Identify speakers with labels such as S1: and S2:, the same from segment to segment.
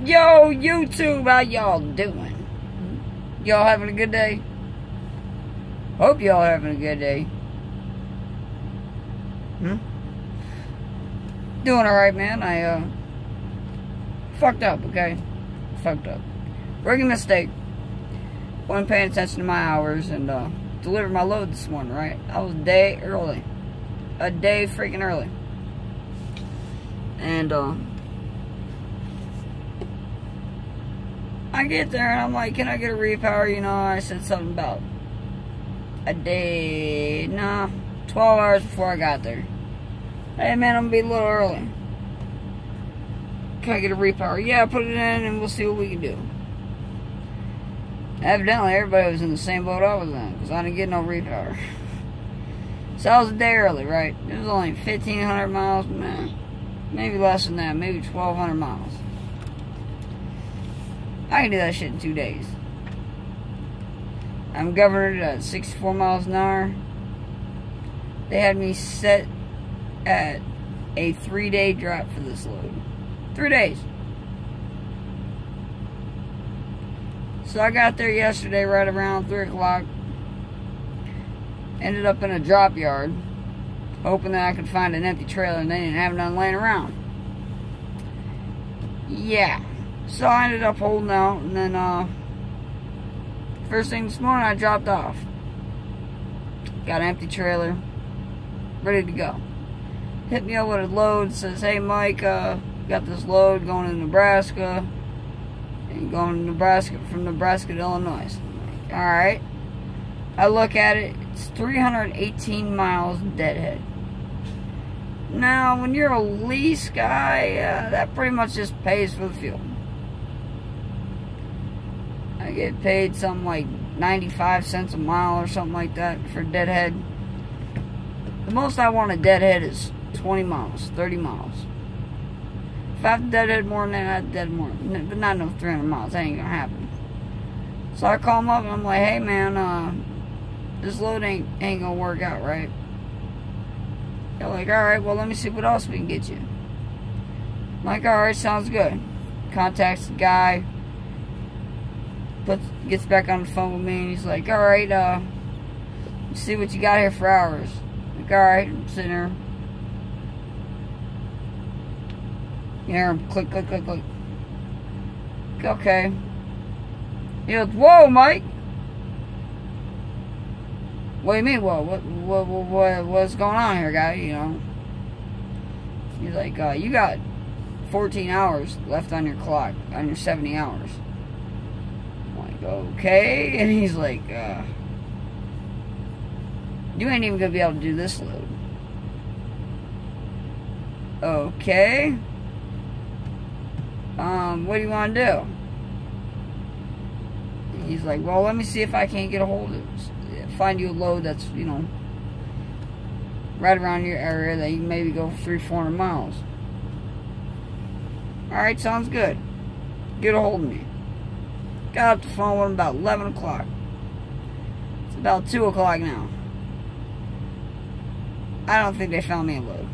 S1: Yo, YouTube, how y'all doing? Y'all having a good day? Hope y'all having a good day. Doing alright, man. I, fucked up, okay? Fucked up. Rookie mistake. Wasn't paying attention to my hours and, delivered my load this morning, right? I was a day early. A day freaking early. And, I get there and I'm like, can I get a repower? You know, I said something about a day, 12 hours before I got there. Hey man, I'm gonna be a little early. Can I get a repower? Yeah, put it in and we'll see what we can do. Evidently, everybody was in the same boat I was in, because I didn't get no repower. So I was a day early, right? It was only 1,500 miles, man. Maybe less than that, maybe 1,200 miles. I can do that shit in 2 days. I'm governed at 64 miles an hour. They had me set at a 3-day drop for this load. 3 days. So I got there yesterday right around 3 o'clock. Ended up in a drop yard, hoping that I could find an empty trailer, and they didn't have none laying around. Yeah. So I ended up holding out, and then, first thing this morning, I dropped off. Got an empty trailer, ready to go. Hit me up with a load, says, hey Mike, got this load going to Nebraska, and going to Nebraska, from Nebraska to Illinois. I'm like, alright. I look at it, it's 318 miles deadhead. Now, when you're a lease guy, that pretty much just pays for the fuel. I get paid something like 95 cents a mile or something like that for deadhead. The most I want a deadhead is 20 miles, 30 miles. If I have to deadhead more than that, I'd dead more. But not no 300 miles, that ain't gonna happen. So I call them up and I'm like, hey man, this load ain't gonna work out, right? They're like, alright, well let me see what else we can get you. I'm like, alright, sounds good. Contacts the guy. Gets back on the phone with me and he's like, alright, see what you got here for hours. I'm like, alright, I'm sitting there. You hear him click, click, click, click. Okay. He goes, whoa, Mike. What do you mean, whoa? What's going on here, guy? You know. He's like, you got 14 hours left on your clock, on your 70 hours. Okay, and he's like, you ain't even gonna be able to do this load. Okay. What do you want to do? And he's like, well, let me see if I can't get a hold of it. Find you a load that's, you know, right around your area that you can maybe go 300-400 miles. Alright, sounds good. Get a hold of me. Got off the phone with him about 11 o'clock. It's about 2 o'clock now. I don't think they found me a load.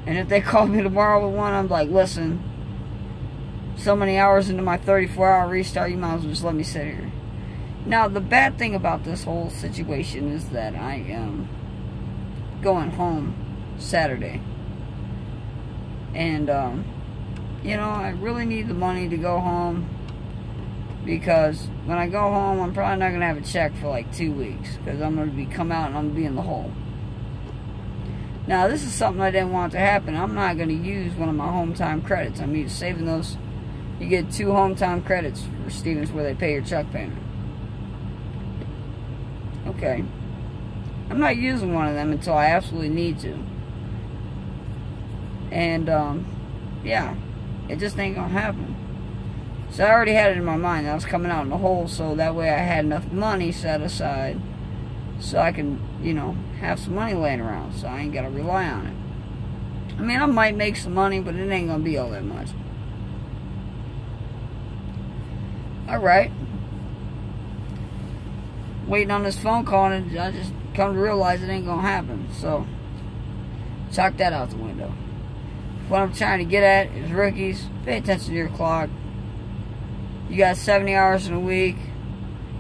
S1: And if they called me tomorrow with one, I'm like, listen, so many hours into my 34-hour restart, you might as well just let me sit here. Now, the bad thing about this whole situation is that I am going home Saturday. And, you know, I really need the money to go home. Because when I go home, I'm probably not going to have a check for like 2 weeks. Because I'm going to come out and I'm going to be in the hole. Now, this is something I didn't want to happen. I'm not going to use one of my home time credits. I'm just saving those. You get 2 home time credits for Stevens where they pay your truck payment. Okay. I'm not using one of them until I absolutely need to. And, yeah. It just ain't going to happen. So I already had it in my mind that I was coming out in the hole, so that way I had enough money set aside so I can, you know, have some money laying around, so I ain't got to rely on it. I mean, I might make some money, but it ain't going to be all that much. Alright. Waiting on this phone call, and I just come to realize it ain't going to happen, so chalk that out the window. what I'm trying to get at is, rookies, pay attention to your clock. You got 70 hours in a week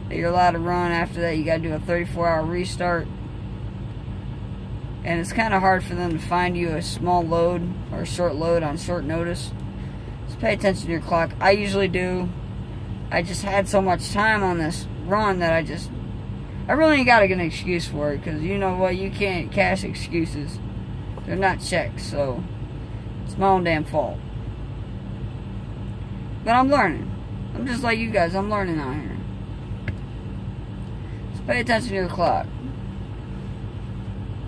S1: that you're allowed to run. After that, you got to do a 34-hour restart. And it's kind of hard for them to find you a small load or a short load on short notice. So pay attention to your clock. I usually do. I just had so much time on this run that I really ain't got to get an excuse for it, because you know what, you can't cash excuses. They're not checks, so it's my own damn fault. But I'm learning. I'm just like you guys, I'm learning out here. So pay attention to your clock.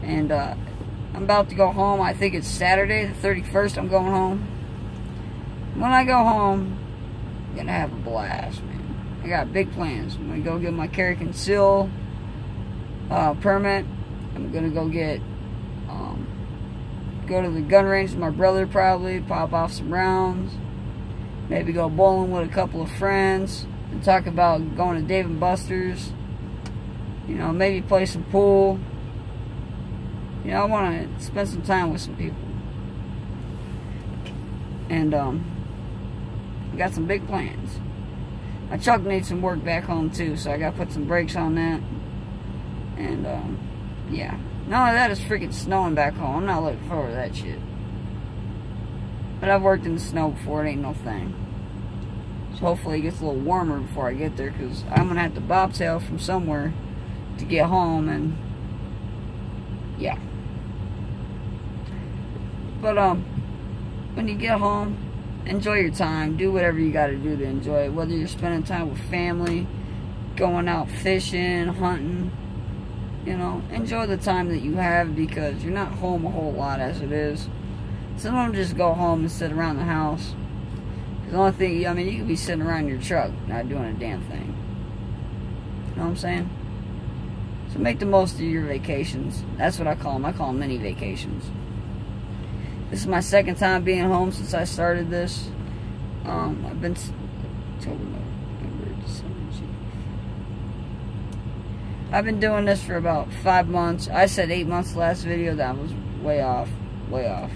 S1: And I'm about to go home. I think it's Saturday the 31st I'm going home. When I go home, I'm going to have a blast, man. I got big plans. I'm going to go get my carry conceal permit. I'm going to go get, go to the gun range with my brother probably, pop off some rounds. Maybe go bowling with a couple of friends and talk about going to Dave & Buster's. You know, maybe play some pool. You know, I want to spend some time with some people. And, I got some big plans. My truck needs some work back home, too, so I got to put some brakes on that. And, yeah. Not only that, it's freaking snowing back home. I'm not looking forward to that shit. But I've worked in the snow before. It ain't no thing. So hopefully it gets a little warmer before I get there, because I'm going to have to bobtail from somewhere to get home, and, yeah. But, when you get home, enjoy your time. Do whatever you got to do to enjoy it. Whether you're spending time with family, going out fishing, hunting, you know, enjoy the time that you have, because you're not home a whole lot as it is. Some of them just go home and sit around the house. Because the only thing, I mean, you could be sitting around your truck not doing a damn thing. You know what I'm saying? So make the most of your vacations. That's what I call them. I call them mini vacations. This is my second time being home since I started this. I've been October, November, December, I've been doing this for about 5 months. I said 8 months last video. That was way off. Way off.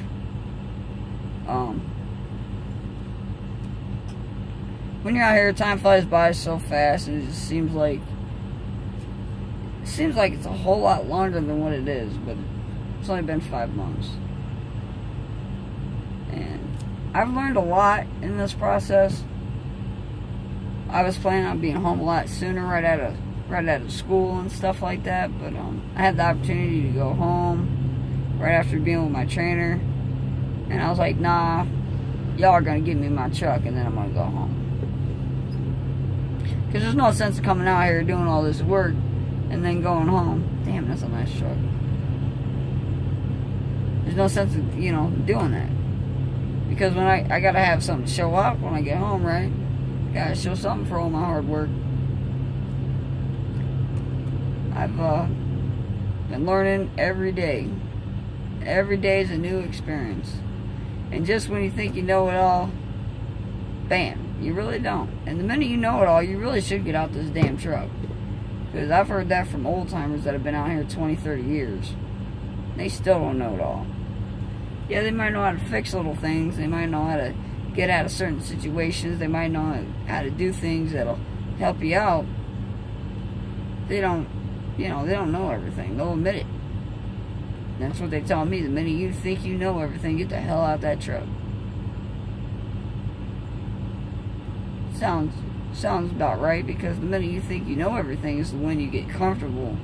S1: When you're out here, time flies by so fast, and it just seems like it's a whole lot longer than what it is. But it's only been 5 months. And I've learned a lot in this process. I was planning on being home a lot sooner, right out of school and stuff like that. But I had the opportunity to go home right after being with my trainer, and I was like, nah, y'all are gonna give me my truck, and then I'm gonna go home. Because there's no sense of coming out here doing all this work and then going home. Damn, that's a nice truck. There's no sense of, you know, doing that. Because when I gotta have something to show up when I get home, right? Gotta show something for all my hard work. I've been learning every day. Every day is a new experience. And just when you think you know it all, bam, you really don't. And the minute you know it all, you really should get out this damn truck. Because I've heard that from old timers that have been out here 20, 30 years. They still don't know it all. Yeah, they might know how to fix little things. They might know how to get out of certain situations. They might know how to do things that'll help you out. They don't, you know, they don't know everything. They'll admit it. That's what they tell me. The minute you think you know everything, get the hell out that truck. Sounds about right, because the minute you think you know everything is when you get comfortable.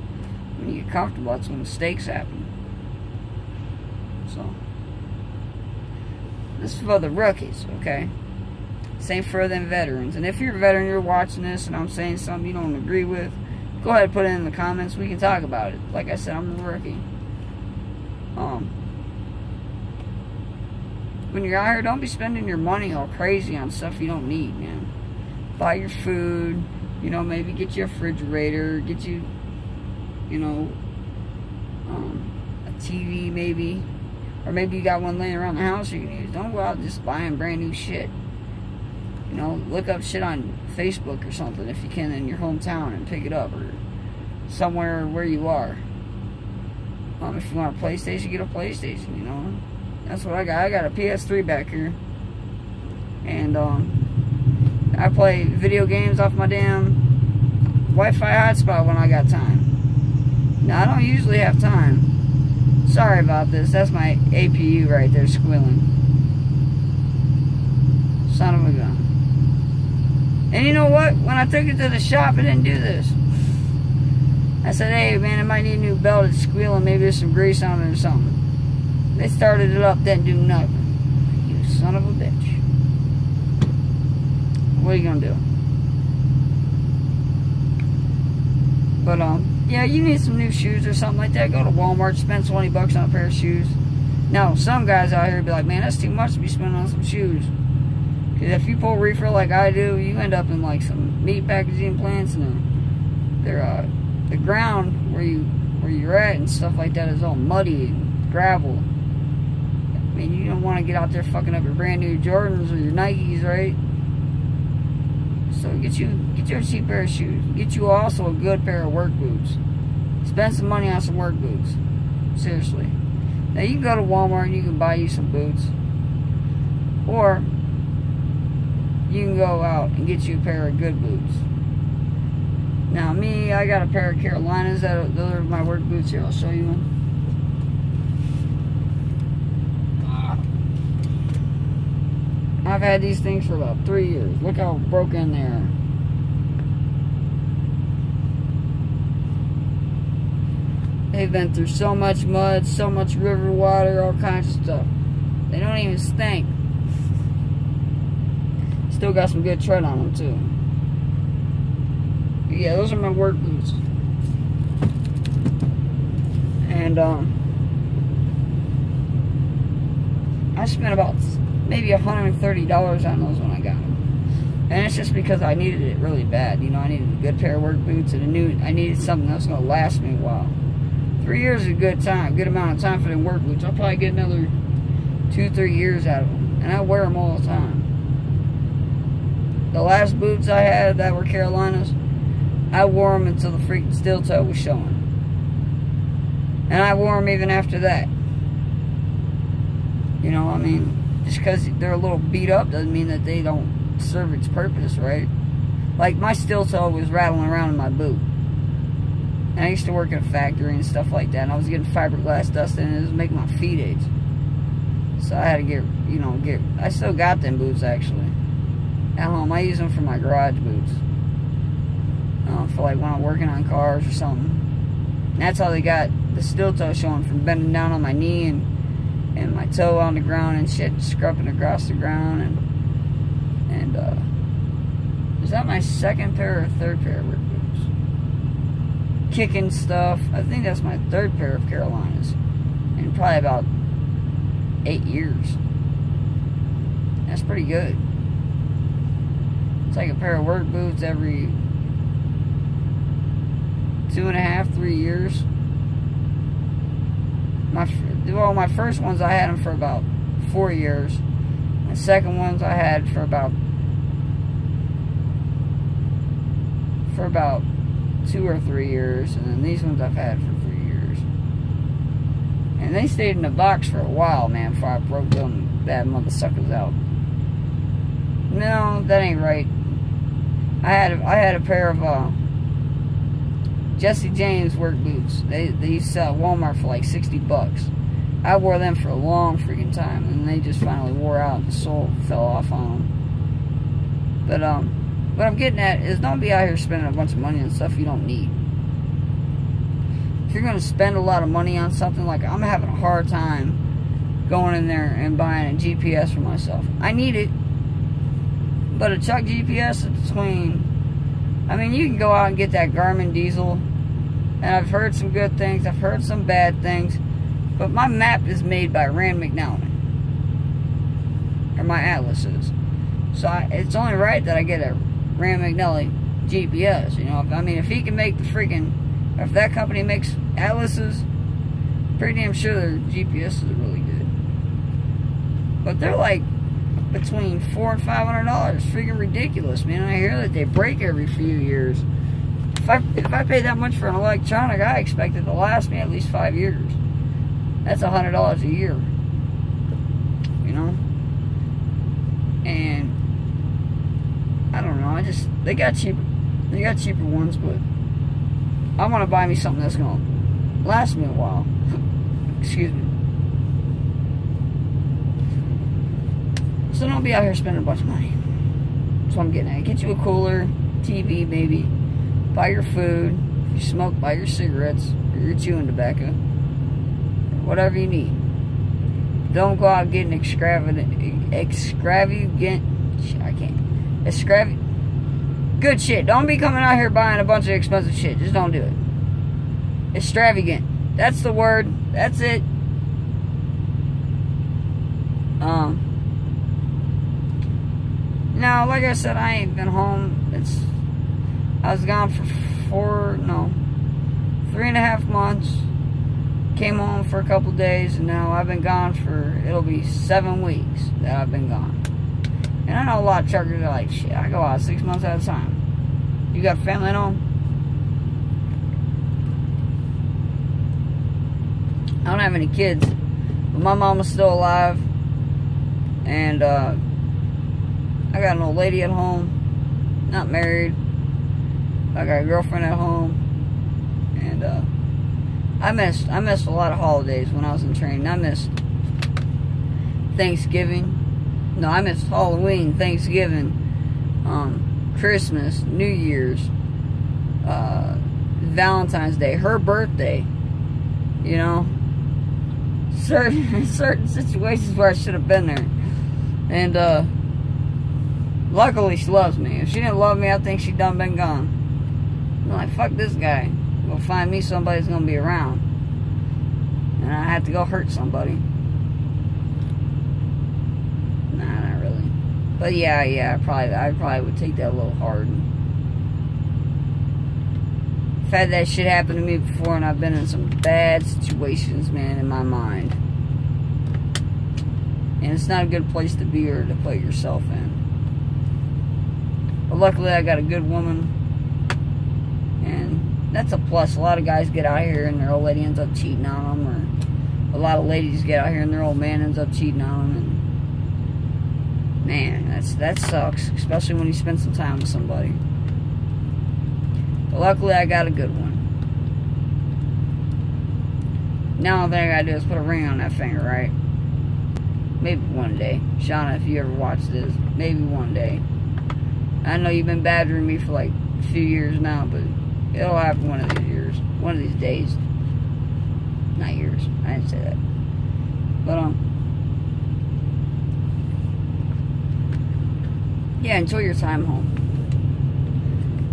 S1: When you get comfortable, that's when mistakes happen. So, this is for the rookies, okay? Same for them veterans. And if you're a veteran, you're watching this, and I'm saying something you don't agree with, go ahead and put it in the comments. We can talk about it. Like I said, I'm a rookie. When you're out here, don't be spending your money all crazy on stuff you don't need, man. Buy your food, you know, maybe get you a refrigerator, get you, you know, a TV maybe. Or maybe you got one laying around the house you can use. Don't go out just buying brand new shit. You know, look up shit on Facebook or something if you can in your hometown and pick it up, or somewhere where you are. If you want a PlayStation, get a PlayStation, you know. That's what I got. I got a PS3 back here. And I play video games off my damn Wi-Fi hotspot when I got time. Now, I don't usually have time. Sorry about this. That's my APU right there squealing. Son of a gun. And you know what? When I took it to the shop, it didn't do this. I said, hey, man, it might need a new belt. It's squealing. Maybe there's some grease on it or something. They started it up, didn't do nothing. You son of a bitch. What are you gonna do? But, yeah, you need some new shoes or something like that. Go to Walmart, spend 20 bucks on a pair of shoes. Now, some guys out here be like, man, that's too much to be spending on some shoes. Because if you pull reefer like I do, you end up in, like, some meat packaging plants, and they're, the ground where you're at and stuff like that is all muddy and gravel. I mean, you don't want to get out there fucking up your brand new Jordans or your Nikes, right? So get you a cheap pair of shoes. Get you also a good pair of work boots. Spend some money on some work boots. Seriously. Now you can go to Walmart and you can buy you some boots. Or you can go out and get you a pair of good boots. Now me, I got a pair of Carolinas. Those are my work boots here. I'll show you them. I've had these things for about 3 years. Look how broken they are. They've been through so much mud, so much river water, all kinds of stuff. They don't even stink. Still got some good tread on them too. But yeah, those are my work boots. And I spent about maybe $130 on those when I got them. And it's just because I needed it really bad. You know, I needed a good pair of work boots, and I needed something that was going to last me a while. 3 years is a good time, good amount of time for them work boots. I'll probably get another 2-3 years out of them. And I wear them all the time. The last boots I had that were Carolinas, I wore them until the freaking steel toe was showing. And I wore them even after that. You know, I mean, just because they're a little beat up doesn't mean that they don't serve its purpose, right? Like, my steel toe was rattling around in my boot. And I used to work at a factory and stuff like that, and I was getting fiberglass dust in it, and it was making my feet itch. So I had to get, I still got them boots, actually. At home, I use them for my garage boots. For like when I'm working on cars or something. And that's how they got the steel toe showing, from bending down on my knee and my toe on the ground and shit, scrubbing across the ground. And is that my second pair or third pair of work boots? Kicking stuff. I think that's my third pair of Carolinas. In probably about 8 years. That's pretty good. It's like a pair of work boots every 2.5, 3 years. My first ones, I had them for about 4 years. My second ones I had for about 2 or 3 years. And then these ones I've had for 3 years. And they stayed in the box for a while, man, before I broke them bad mother suckers out. No, that ain't right. I had a pair of Jesse James work boots. They used to sell at Walmart for like 60 bucks. I wore them for a long freaking time, and they just finally wore out, and the sole fell off on them. But what I'm getting at is, don't be out here spending a bunch of money on stuff you don't need. If you're gonna spend a lot of money on something, like I'm having a hard time going in there and buying a GPS for myself. I need it, but a Chuck GPS is between. I mean, you can go out and get that Garmin diesel, and I've heard some good things, I've heard some bad things, but my map is made by Rand McNally, or my atlas is. So it's only right that I get a Rand McNally GPS, you know. I mean, if he can make the freaking, if that company makes atlases, pretty damn sure their GPSs are really good. But they're like between $400 and $500. Freaking ridiculous, man. I hear that they break every few years. If I pay that much for an electronic, I expect it to last me at least 5 years. That's $100 a year. know? And I don't know, they got cheaper ones, but I want to buy me something that's gonna last me a while. Excuse me. So don't be out here spending a bunch of money. That's what I'm getting at. Get you a cooler, TV maybe, buy your food. If you smoke, buy your cigarettes or your chewing tobacco, whatever you need. Don't go out getting extravagant, good shit. Don't be coming out here buying a bunch of expensive shit. Just don't do it. Extravagant. That's the word. That's it. Now, like I said, I ain't been home. I was gone for 3.5 months. Came home for a couple days, and now I've been gone it'll be 7 weeks that I've been gone. And I know a lot of truckers are like, shit, I go out 6 months at a time. You got family at home? I don't have any kids, but my mama's still alive, and I got an old lady at home, not married. I got a girlfriend at home, and I missed a lot of holidays when I was in training. I missed Thanksgiving. No, I missed Halloween, Thanksgiving, Christmas, New Year's, Valentine's Day, her birthday. You know, certain situations where I should have been there, and luckily she loves me. If she didn't love me, I think she'd done been gone. I'm like, fuck this guy. Go find me somebody that's gonna be around, and I have to go hurt somebody. Nah, not really. But yeah, I probably would take that a little hard. I've had that shit happen to me before, and I've been in some bad situations, man, in my mind. And it's not a good place to be or to put yourself in. But luckily, I got a good woman, and that's a plus. A lot of guys get out here and their old lady ends up cheating on them, or a lot of ladies get out here and their old man ends up cheating on them. And man, that sucks, especially when you spend some time with somebody. But luckily, I got a good one. Now, all thing I gotta do is put a ring on that finger, right? Maybe one day. Shauna, if you ever watch this, maybe one day. I know you've been badgering me for like a few years now, but it'll happen one of these years. One of these days. Not years. I didn't say that. But, yeah, enjoy your time home.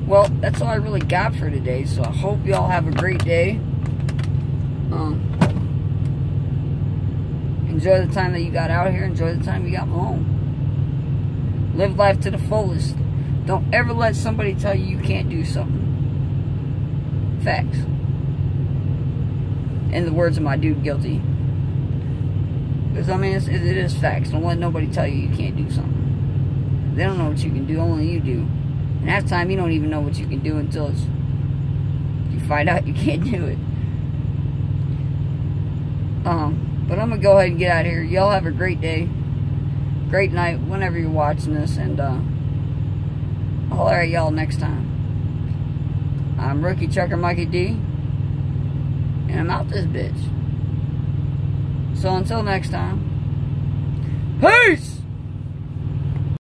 S1: Well, that's all I really got for today, so I hope y'all have a great day. Enjoy the time that you got out here. Enjoy the time you got home. Live life to the fullest. Don't ever let somebody tell you you can't do something. Facts. In the words of my dude, Guilty. Because, I mean, it is facts. Don't let nobody tell you you can't do something. They don't know what you can do. Only you do. And half the time, you don't even know what you can do until you find out you can't do it. But I'm going to go ahead and get out of here. Y'all have a great day. Great night whenever you're watching this. And I'll holler at y'all next time. I'm Rookie Trucker Mikey D. And I'm out this bitch. So until next time. Peace!